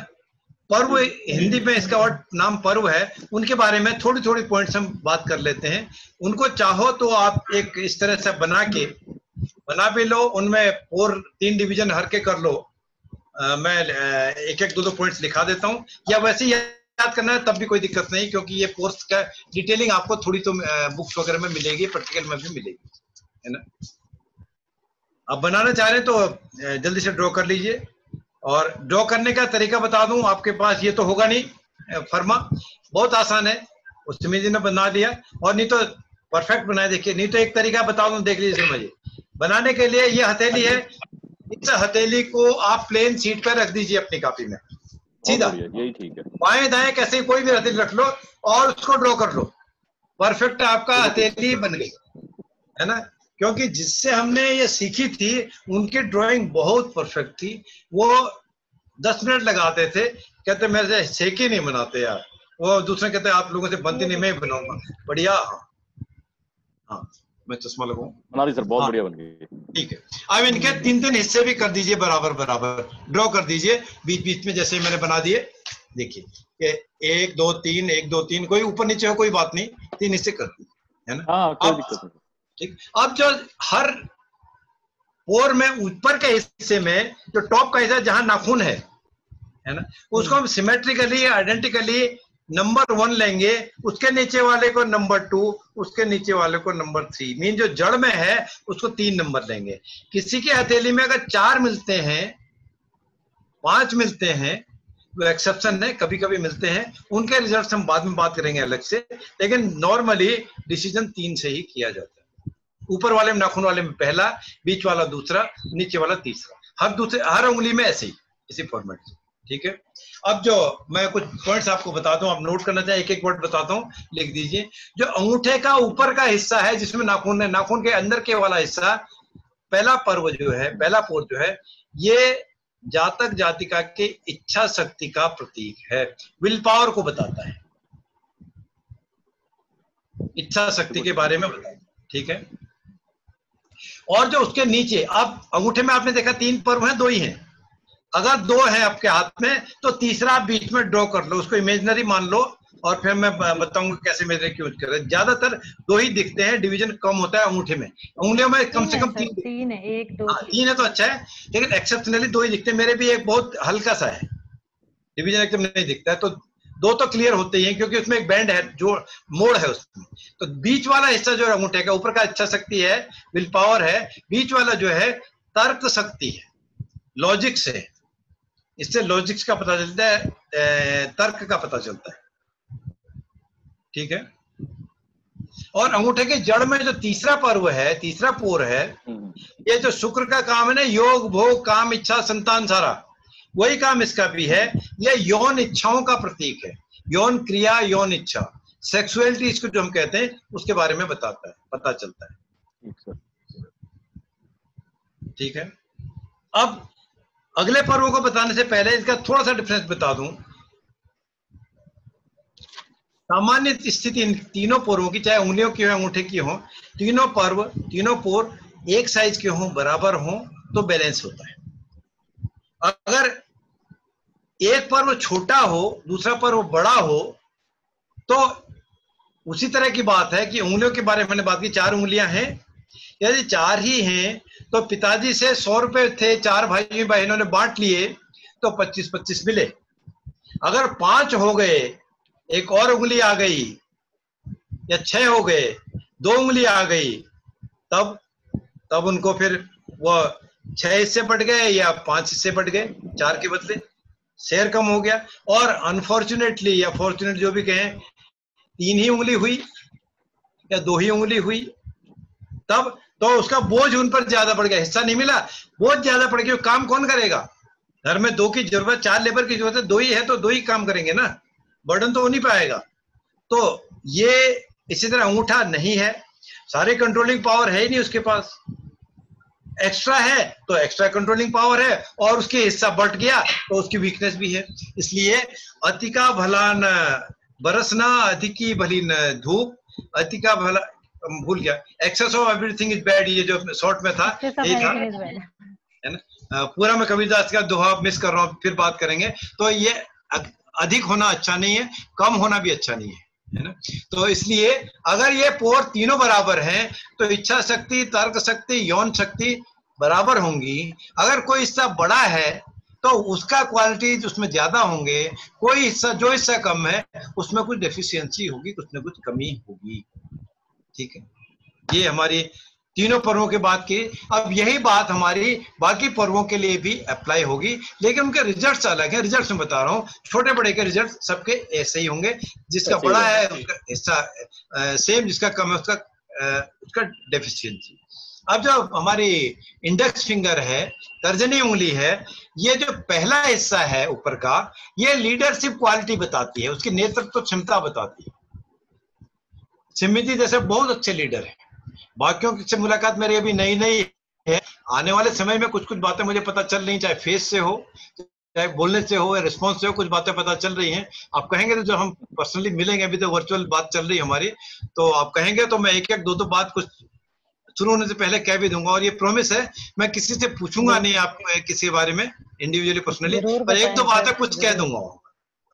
पर्व, हिंदी में इसका और नाम पर्व है, उनके बारे में थोड़ी थोड़ी पॉइंट्स हम बात कर लेते हैं। उनको चाहो तो आप एक इस तरह से बना भी लो, उनमें पोर 3 डिवीजन हर के कर लो। मैं एक एक 2 पॉइंट्स लिखा देता हूँ, या वैसे ही याद करना है तब भी कोई दिक्कत नहीं, क्योंकि ये पोर्स का डिटेलिंग आपको थोड़ी तो बुक्स वगैरह में मिलेगी, प्रैक्टिकल में भी मिलेगी, है ना। आप बनाना चाह रहे हैं तो जल्दी से ड्रॉ कर लीजिए। और ड्रॉ करने का तरीका बता दूं, आपके पास ये तो होगा नहीं फर्मा, बहुत आसान है, उसमें जी ने बना दिया, और नहीं तो परफेक्ट बनाए, देखिए, नहीं तो एक तरीका बता दूं, देख लीजिए समझिए। बनाने के लिए ये हथेली है, इस हथेली को आप प्लेन सीट पर रख दीजिए अपनी कॉपी में सीधा, यही ठीक है। बाएं दाएं कैसे कोई भी हथेली रख लो और उसको ड्रॉ कर लो, परफेक्ट आपका हथेली बन गई, है ना। क्योंकि जिससे हमने ये सीखी थी उनकी ड्राइंग बहुत परफेक्ट थी, वो 10 मिनट लगाते थे, कहते मेरे से शेक ही नहीं बनाते यार, वो दूसरे कहते आप लोगों से बनती नहीं, मैं बनाऊंगा बढ़िया। हाँ मैं चश्मा लगाऊं, बना दी सर, बहुत बढ़िया बन गई। ठीक है। अब इनके 3-3 हिस्से भी कर दीजिए, बराबर बराबर ड्रॉ कर दीजिए बीच बीच में, जैसे मैंने बना दिए। देखिए 1 2 3 1 2 3, कोई ऊपर नीचे हो कोई बात नहीं, 3 हिस्से कर दिए, है ना। हाँ कोई दिक्कत नहीं। ठीक, अब जो हर पोर में ऊपर के हिस्से में जो टॉप का हिस्सा जहां नाखून है ना, उसको हम सिमेट्रिकली आइडेंटिकली नंबर 1 लेंगे, उसके नीचे वाले को नंबर 2, उसके नीचे वाले को नंबर 3, मीन जो जड़ में है उसको 3 नंबर लेंगे। किसी के हथेली में अगर 4 मिलते हैं, 5 मिलते हैं, वो एक्सेप्शन है, कभी कभी मिलते हैं, उनके रिजल्ट हम बाद में बात करेंगे अलग से, लेकिन नॉर्मली डिसीजन 3 से ही किया जाता है। ऊपर वाले में नाखून वाले में पहला, बीच वाला दूसरा, नीचे वाला तीसरा, हर उंगली में ऐसे ही, इसी फॉर्मेट से, ठीक है। अब जो मैं कुछ पॉइंट्स आपको बताता हूं, आप नोट करना चाहिए, एक एक वर्ड बताता हूं, लिख दीजिए। जो अंगूठे का ऊपर का हिस्सा है जिसमें नाखून है, नाखून के अंदर के वाला हिस्सा, पहला पर्व जो है, पहला पोर जो है, ये जातक जातिका के इच्छा शक्ति का प्रतीक है, विल पावर को बताता है, इच्छा शक्ति के बारे में बताता है, ठीक है। और जो उसके नीचे, अब अंगूठे में आपने देखा 3 पर्व हैं, 2 ही हैं, अगर 2 है आपके हाथ में तो तीसरा बीच में ड्रॉ कर लो, उसको इमेजिनरी मान लो, और फिर मैं बताऊंगा कैसे इमेजिनरी यूज करें। ज्यादातर 2 ही दिखते हैं, डिवीजन कम होता है अंगूठे में, उंगलियों में कम से कम 3 है, 1 2 3 है तो अच्छा है, लेकिन एक्सेप्शनली 2 ही दिखते हैं। मेरे भी एक बहुत हल्का सा है, डिवीजन एकदम नहीं दिखता है, तो 2 तो क्लियर होते ही हैं, क्योंकि उसमें एक बैंड है, जो मोड़ है उसमें। तो बीच वाला हिस्सा जो अंगूठे का ऊपर का इच्छा शक्ति है, विल पावर है, बीच वाला जो है तर्क शक्ति है, लॉजिक से, इससे लॉजिक्स का पता चलता है, तर्क का पता चलता है, ठीक है। और अंगूठे के जड़ में जो तीसरा पर्व है, तीसरा पोर है, ये जो शुक्र का काम है ना, योग भोग काम इच्छा संतान, सारा वही काम इसका भी है। ये यौन इच्छाओं का प्रतीक है, यौन क्रिया, यौन इच्छा, सेक्सुअलिटी इसको जो हम कहते हैं, उसके बारे में बताता है, पता चलता है, ठीक है। अब अगले पर्वों को बताने से पहले इसका थोड़ा सा डिफरेंस बता दूं। सामान्य स्थिति इन तीनों पोरों की, चाहे उंगलियों की हो, अंगूठे की हो, तीनों पर्व, तीनों पोर एक साइज के हो, बराबर हो, तो बैलेंस होता है। अगर एक पर्व छोटा हो, दूसरा पर्व बड़ा हो, तो उसी तरह की बात है कि उंगलियों के बारे में मैंने बात की, 4 उंगलियां हैं, यदि 4 ही हैं तो पिताजी से 100 रुपए थे, 4 भाई बहनों ने बांट लिए तो 25-25 मिले। अगर 5 हो गए, एक और उंगली आ गई, या 6 हो गए, 2 उंगली आ गई, तब उनको फिर वो 6 हिस्से बढ़ गए या 5 हिस्से बढ़ गए, 4 के बदले, शेयर कम हो गया। और अनफॉर्चुनेटली या फॉर्चुनेट जो भी कहें, 3 ही उंगली हुई या 2 ही उंगली हुई, तब तो उसका बोझ उन पर ज्यादा पड़ गया, हिस्सा नहीं मिला, बोझ ज्यादा पड़ गया। काम कौन करेगा? घर में 2 की जरूरत, 4 लेबर की जरूरत है, 2 ही है तो 2 ही काम करेंगे ना, बर्डन तो हो नहीं पाएगा। तो ये इसी तरह अंगूठा नहीं है, सारे कंट्रोलिंग पावर है ही नहीं उसके पास, एक्स्ट्रा है तो एक्स्ट्रा कंट्रोलिंग पावर है, और उसके हिस्सा बढ़ गया तो उसकी वीकनेस भी है। इसलिए अति का भला न बरसना, अति की भली न धूप, अति का भला, भूल गया, excess of everything is bad, ये जो शॉर्ट में था यही था, है ना। पूरा मैं कबीरदास का दोहा मिस कर रहा हूँ, फिर बात करेंगे। तो ये अधिक होना अच्छा नहीं है, कम होना भी अच्छा नहीं है ना। तो इसलिए अगर ये पोर तीनों बराबर हैं तो इच्छा शक्ति, तर्क शक्ति, यौन शक्ति बराबर होंगी। अगर कोई हिस्सा बड़ा है तो उसका क्वालिटी उसमें ज्यादा होंगे, कोई हिस्सा जो हिस्सा कम है उसमें कुछ डेफिशिएंसी होगी, कुछ ना कुछ कमी होगी, ठीक है। ये हमारी तीनों पर्वों की बात की। अब यही बात हमारी बाकी पर्वों के लिए भी अप्लाई होगी, लेकिन उनके रिजल्ट्स अलग हैं। रिजल्ट्स में बता रहा हूँ, छोटे बड़े के रिजल्ट सबके ऐसे ही होंगे, जिसका बड़ा है उसका हिस्सा सेम, जिसका कम है उसका डेफिशिएंसी। अब जो हमारी इंडेक्स फिंगर है, तर्जनी उंगली है, ये जो पहला हिस्सा है ऊपर का, ये लीडरशिप क्वालिटी बताती है, उसकी नेतृत्व क्षमता बताती है। सिमिति जैसे बहुत अच्छे लीडर हैं। बाकियों से मुलाकात मेरी अभी नई नई है, आने वाले समय में कुछ कुछ बातें मुझे पता चल रही, चाहे फेस से हो, चाहे बोलने से हो, या रिस्पॉन्स से हो, कुछ बातें पता चल रही हैं। आप कहेंगे तो जब हम पर्सनली मिलेंगे, अभी तो वर्चुअल बात चल रही है हमारी, तो आप कहेंगे तो मैं एक एक दो दो बात कुछ शुरू होने से पहले कह भी दूंगा। और ये प्रॉमिस है, मैं किसी से पूछूंगा नहीं आप किसी के बारे में इंडिविजुअली पर्सनली, पर एक दो बातें कुछ कह दूंगा,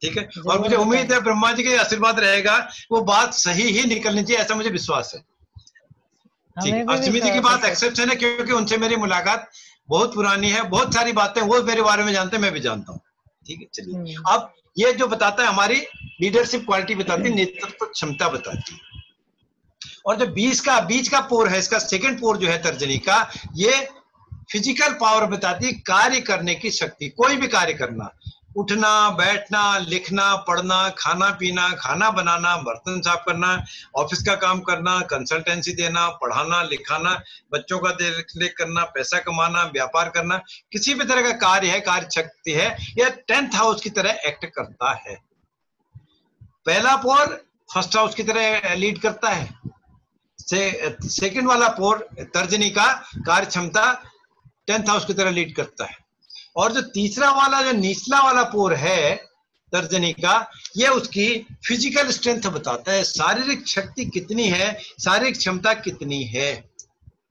ठीक है। और मुझे उम्मीद है ब्रह्मा जी का आशीर्वाद रहेगा, वो बात सही ही निकलनी चाहिए, ऐसा मुझे विश्वास है। ठीक है। और सिमिति की बात एक्सेप्शन है, क्योंकि उनसे मेरी मुलाकात बहुत पुरानी है, बहुत सारी बातें वो मेरे बारे में जानते हैं, मैं भी जानता हूँ। ठीक है, चलिए। अब ये जो बताता है हमारी लीडरशिप क्वालिटी बताती है, नेतृत्व क्षमता बताती है। और जो बीच का पोर है, इसका सेकंड पोर जो है तर्जनी का, ये फिजिकल पावर बताती है, कार्य करने की शक्ति, कोई भी कार्य करना, उठना, बैठना, लिखना, पढ़ना, खाना पीना, खाना बनाना, बर्तन साफ करना, ऑफिस का काम करना, कंसल्टेंसी देना, पढ़ाना, लिखाना, बच्चों का देख करना, पैसा कमाना, व्यापार करना, किसी भी तरह का कार्य है, कार्य शक्ति है, यह 10th हाउस की तरह एक्ट करता है। पहला पोर फर्स्ट हाउस की तरह लीड करता है। सेकंड वाला पोर तर्जनी का कार्य क्षमता 10th हाउस की तरह लीड करता है। और जो तीसरा वाला, जो निचला वाला पोर है तर्जनी का, ये उसकी फिजिकल स्ट्रेंथ बताता है, शारीरिक शक्ति कितनी है, शारीरिक क्षमता कितनी है।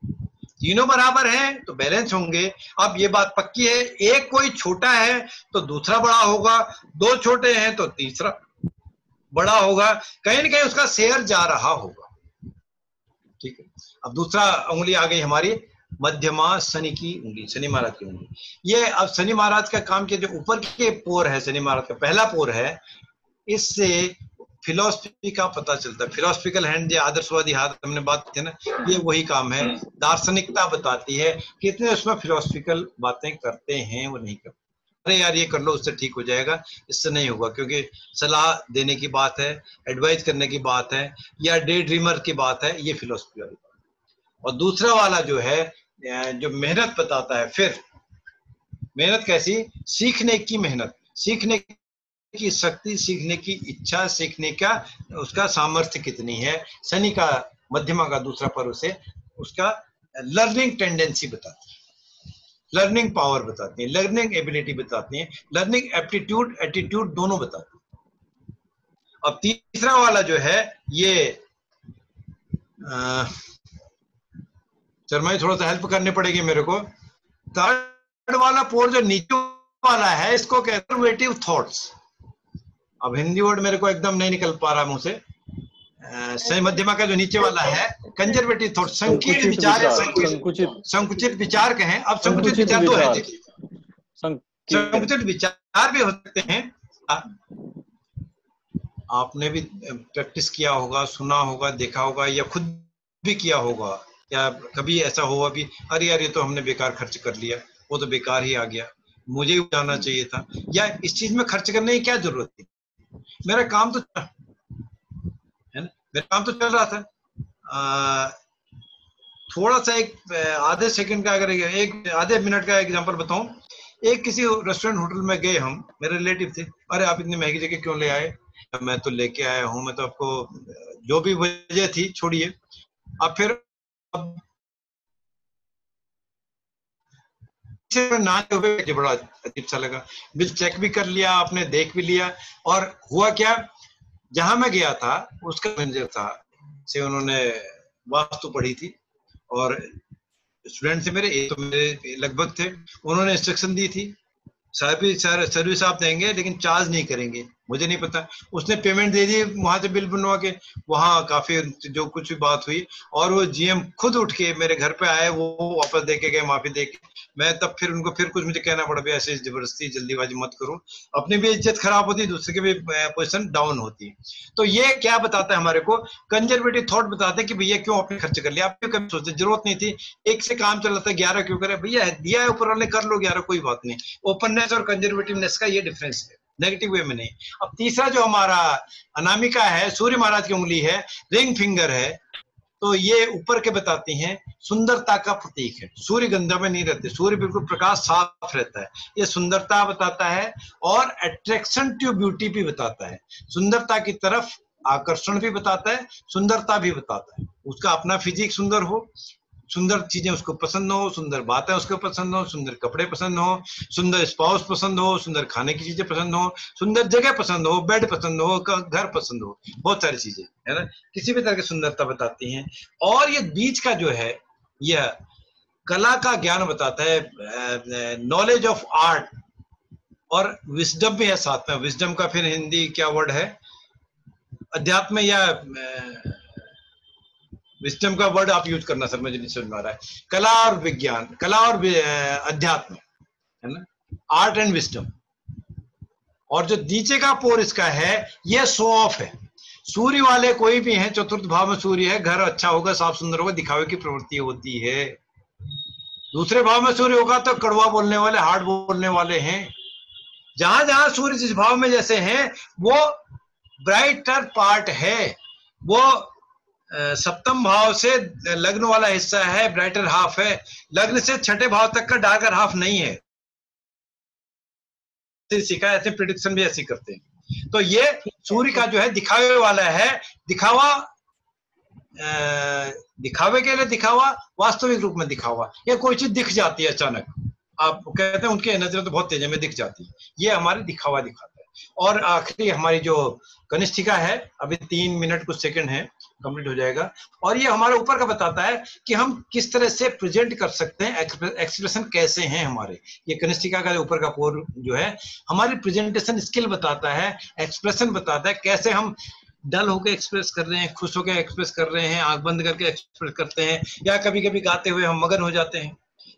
तीनों बराबर हैं तो बैलेंस होंगे। अब ये बात पक्की है, एक कोई छोटा है तो दूसरा बड़ा होगा, दो छोटे हैं तो तीसरा बड़ा होगा, कहीं ना कहीं उसका शेयर जा रहा होगा। ठीक है। अब दूसरा उंगली आ गई हमारी मध्यमा शनि की उंगली, शनि महाराज की उंगली। ये अब शनि महाराज का काम किया, जो ऊपर के पोर है शनि महाराज का पहला पोर है, इससे फिलॉसफी का पता चलता है। फिलोसफिकल हैंड, जो आदर्शवादी हाथ हमने बात की ना, ये वही काम है। दार्शनिकता बताती है कितने उसमें फिलोसफिकल बातें करते हैं, वो नहीं करते। अरे यार ये कर लो, उससे ठीक हो जाएगा, इससे नहीं होगा, क्योंकि सलाह देने की बात है, एडवाइस करने की बात है, या डे ड्रीमर की बात है, ये फिलोसफी वाली बात। और दूसरा वाला जो है, जो मेहनत बताता है, फिर मेहनत कैसी, सीखने की मेहनत, सीखने की शक्ति, सीखने की इच्छा, सीखने का उसका सामर्थ्य कितनी है। शनि का मध्यमा का दूसरा पर्व से उसका लर्निंग टेंडेंसी बताती है, लर्निंग पावर बताती है, लर्निंग एबिलिटी बताती है, लर्निंग एप्टीट्यूड, एटीट्यूड दोनों बताती है। अब तीसरा वाला जो है, ये शर्मा जी थोड़ा सा हेल्प करनी पड़ेगी मेरे को। थर्ड वाला पोर जो नीचे वाला है, इसको कहते हैं कंजर्वेटिव थॉट्स। अब हिंदी वर्ड मेरे को एकदम नहीं निकल पा रहा मुंह से। सही मध्यमा का जो नीचे वाला है, कंजर्वेटिव थॉट, संकीर्ण विचार, संकुचित विचार कहें। अब संकुचित विचार तो है, संकुचित विचार भी हो सकते हैं। आपने भी प्रैक्टिस किया होगा, सुना होगा, देखा होगा, या खुद भी किया होगा, या कभी ऐसा हुआ भी, अरे यार ये तो हमने बेकार खर्च कर लिया, वो तो बेकार ही आ गया, मुझे ही जाना चाहिए था, या इस चीज में खर्च करने की क्या जरूरत थी, मेरा काम तो है ना, मेरा काम तो चल रहा था। थोड़ा सा एक आधे सेकंड का, अगर एक आधे मिनट का एग्जांपल बताऊं, एक किसी रेस्टोरेंट होटल में गए हम, मेरे रिलेटिव थे, अरे आप इतनी महंगी जगह क्यों ले आए, मैं तो लेके आया हूं, मैं तो आपको जो भी वजह थी छोड़िए। अब फिर बड़ा अजीब सा लगा, बिल चेक भी कर लिया आपने, देख भी लिया, और हुआ क्या, जहां मैं गया था उसका मैनेजर था, से उन्होंने वास्तु पढ़ी थी, और स्टूडेंट थे मेरे, तो मेरे लगभग थे, उन्होंने इंस्ट्रक्शन दी थी, सर्विस आप देंगे लेकिन चार्ज नहीं करेंगे, मुझे नहीं पता, उसने पेमेंट दे दी, वहां से बिल बनवा के, वहां काफी जो कुछ भी बात हुई, और वो जीएम खुद उठ के मेरे घर पे आए, वो वापस दे के गए, माफी दे के, मैं तब फिर उनको फिर कुछ मुझे कहना पड़ा, भी ऐसे जबरदस्ती जल्दीबाजी मत करो, अपनी भी इज्जत खराब होती है, दूसरे की भी पोजीशन डाउन होती है। तो ये क्या बताता है हमारे को, कंजर्वेटिव थॉट बताते हैं कि भैया क्यों आपने खर्च कर लिया, आपने कभी सोचते जरूरत नहीं थी, एक से काम चल रहा था, 11 क्यों करे, भैया दिया है ऊपर वाले, कर लो 11, कोई बात नहीं। ओपननेस और कंजर्वेटिवनेस का ये डिफरेंस है, नेगेटिव वे में नहीं। अब तीसरा जो हमारा अनामिका है, सूर्य महाराज की उंगली है, रिंग फिंगर है, तो ये ऊपर के बताती हैं सुंदरता का प्रतीक है। सूर्य गंधा में नहीं रहते, सूर्य बिल्कुल प्रकाश साफ रहता है, ये सुंदरता बताता है। और अट्रैक्शन टू ब्यूटी भी बताता है, सुंदरता की तरफ आकर्षण भी बताता है, सुंदरता भी बताता है। उसका अपना फिजिक सुंदर हो, सुंदर चीजें उसको पसंद हो, सुंदर बातें उसको पसंद हो, सुंदर कपड़े पसंद हो, सुंदर स्पाउस पसंद हो, सुंदर खाने की चीजें पसंद हो, सुंदर जगह पसंद हो, बेड पसंद हो, घर पसंद हो, बहुत सारी चीजें है ना, किसी भी तरह की सुंदरता बताती हैं। और ये बीच का जो है यह कला का ज्ञान बताता है, नॉलेज ऑफ आर्ट, और विजडम भी है साथ में। विजडम का फिर हिंदी क्या वर्ड है, अध्यात्म या विजडम का वर्ड आप यूज करना सर, मुझे नहीं समझ में आ रहा है। कला और विज्ञान, कला और अध्यात्म है ना, आर्ट एंड विजडम। और जो नीचे का पोर इसका है ये शो ऑफ है। सूर्य वाले कोई भी हैं, चतुर्थ भाव में सूर्य है, घर अच्छा होगा, साफ सुंदर होगा, दिखावे की प्रवृत्ति होती है। दूसरे भाव में सूर्य होगा तो कड़वा बोलने वाले, हार्ड बोलने वाले हैं। जहां जहां सूर्य जिस भाव में जैसे हैं वो ब्राइटर पार्ट है, वो सप्तम भाव से लग्न वाला हिस्सा है, ब्राइटर हाफ है। लग्न से छठे भाव तक का डार्कर हाफ नहीं है। सीखा, ऐसे प्रिडिक्शन भी ऐसी करते हैं। तो ये सूर्य का जो है दिखावे वाला है, दिखावा, दिखावे के लिए दिखावा, वास्तविक रूप में दिखावा। ये कोई चीज दिख जाती है अचानक, आप कहते हैं उनकी नजर तो बहुत तेज में दिख जाती है, ये हमारे दिखावा दिखाता है। और आखिरी हमारी जो कनिष्ठिका है, अभी 3 मिनट कुछ सेकंड है, कंप्लीट हो जाएगा। और ये हमारे ऊपर का बताता है कि हम किस तरह से प्रेजेंट कर सकते हैं, एक्सप्रेशन कैसे हैं हमारे। ये कनिष्ठिका का ऊपर का पोर जो है हमारी प्रेजेंटेशन स्किल बताता है, एक्सप्रेशन बताता है, कैसे हम डल होकर एक्सप्रेस कर रहे हैं, खुश होकर एक्सप्रेस कर रहे हैं, आंख बंद करके एक्सप्रेस करते हैं, या कभी कभी गाते हुए हम मगन हो जाते हैं।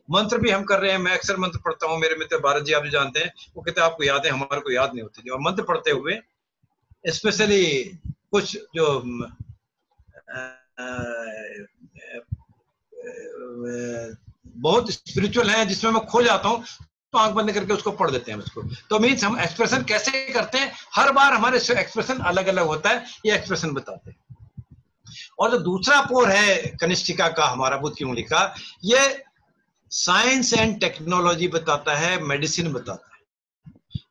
मंत्र भी हम कर रहे हैं, मैं अक्सर मंत्र पढ़ता हूँ, मेरे मित्र भारत जी आप जो जानते हैं, वो कहते हैं आपको याद है, हमारे को याद नहीं होती। और मंत्र पढ़ते हुए स्पेशली कुछ जो बहुत स्पिरिचुअल है जिसमें मैं खो जाता हूँ, तो आंख बंद करके उसको पढ़ देते हैं उसको। तो मीन्स हम एक्सप्रेशन कैसे करते हैं, हर बार हमारे एक्सप्रेशन अलग अलग होता है, ये एक्सप्रेशन बताते हैं। और जो दूसरा पोर है कनिष्ठिका का, हमारा बुध की उंगली का, ये साइंस एंड टेक्नोलॉजी बताता है, मेडिसिन बताता है,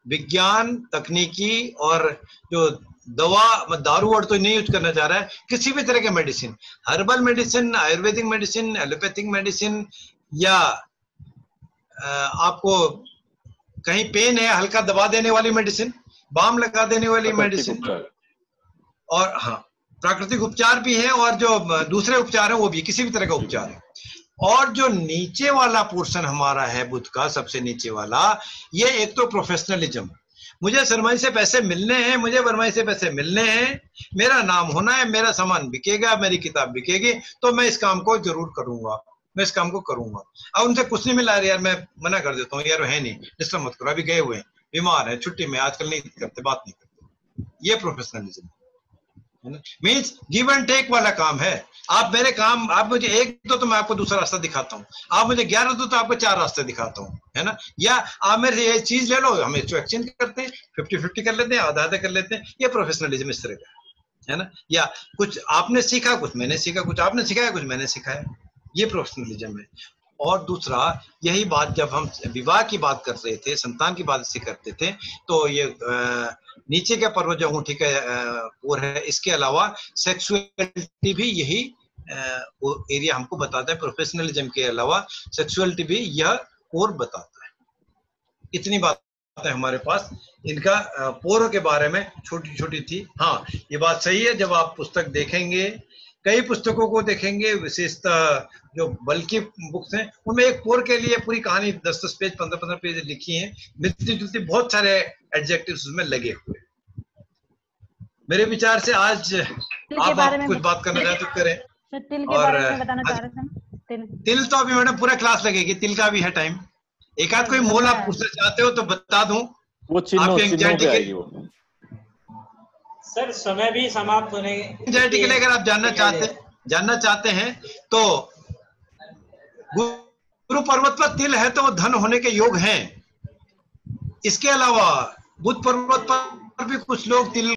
विज्ञान, तकनीकी, और जो दवा, दारू वर्ड तो नहीं यूज करना चाह रहा है, किसी भी तरह के medicine, herbal medicine, Ayurvedic medicine, allopathic medicine, या आपको कहीं पेन है हल्का दबा देने वाली मेडिसिन, बाम लगा देने वाली मेडिसिन, और हाँ प्राकृतिक उपचार भी है, और जो दूसरे उपचार है वो भी, किसी भी तरह का उपचार है। और जो नीचे वाला पोर्शन हमारा है बुध का, सबसे नीचे वाला, ये एक तो प्रोफेशनलिज्म, मुझे सरमाई से पैसे मिलने हैं, मुझे बरमाई से पैसे मिलने हैं, मेरा नाम होना है, मेरा सामान बिकेगा, मेरी किताब बिकेगी, तो मैं इस काम को जरूर करूंगा, मैं इस काम को करूंगा। अब उनसे कुछ नहीं मिला रहा यार, मैं मना कर देता हूँ, यार है नहीं, डिस्टर्ब मत करो, अभी गए हुए हैं, बीमार है, छुट्टी में, आजकल नहीं करते, बात नहीं करते। ये प्रोफेशनलिज्म है ना, मीन्स गिव एंड टेक वाला काम है। आप मेरे काम, आप मुझे एक दो तो मैं आपको दूसरा रास्ता दिखाता हूँ, आप मुझे 11 दो तो आपको 4 रास्ते दिखाता हूँ, है ना। या आप मेरे से ये चीज ले लो, हम इसको एक्सचेंज करते हैं, 50-50 कर लेते हैं, आधा आधा कर लेते हैं। ये प्रोफेशनलिज्म इस तरह का है ना। या कुछ आपने सीखा, कुछ मैंने सीखा, कुछ आपने सिखाया, कुछ मैंने सिखाया, ये प्रोफेशनलिज्म है। और दूसरा यही बात जब हम विवाह की बात कर रहे थे, संतान की बात इसे करते थे, तो ये नीचे का पर्व जो अंगूठी का पोर है, इसके अलावा सेक्सुअलिटी भी यही एरिया हमको बताता है। प्रोफेशनलिज्म के अलावा सेक्सुअलिटी भी यह पोर बताता है। इतनी बात है हमारे पास इनका पोरों के बारे में, छोटी छोटी थी। हाँ ये बात सही है, जब आप पुस्तक देखेंगे, कई पुस्तकों को देखेंगे, विशेषतः जो बल्कि बुक्स हैं, उनमें एक पोर के लिए पूरी कहानी 10-10 पेज, 15-15 पेज लिखी है, मिलती जुलती बहुत सारे एडजेक्टिव्स उसमें लगे हुए। मेरे विचार से आज आप कुछ बात करना चाहते तो करें। तिल के बारे में बताना चाह रहे थे ना। तिल तो अभी मैडम पूरा क्लास लगेगी, तिल का भी है टाइम। एक आध कोई मोल आप पूछना चाहते हो तो बता दूं, वो चिन्हों पे आएगी वो। सर समय भी समाप्त होने के लिए अगर आप जानना चाहते हैं तो गुरु पर्वत पर तिल है तो वो धन होने के योग हैं। इसके अलावा बुध पर्वत पर भी कुछ लोग तिल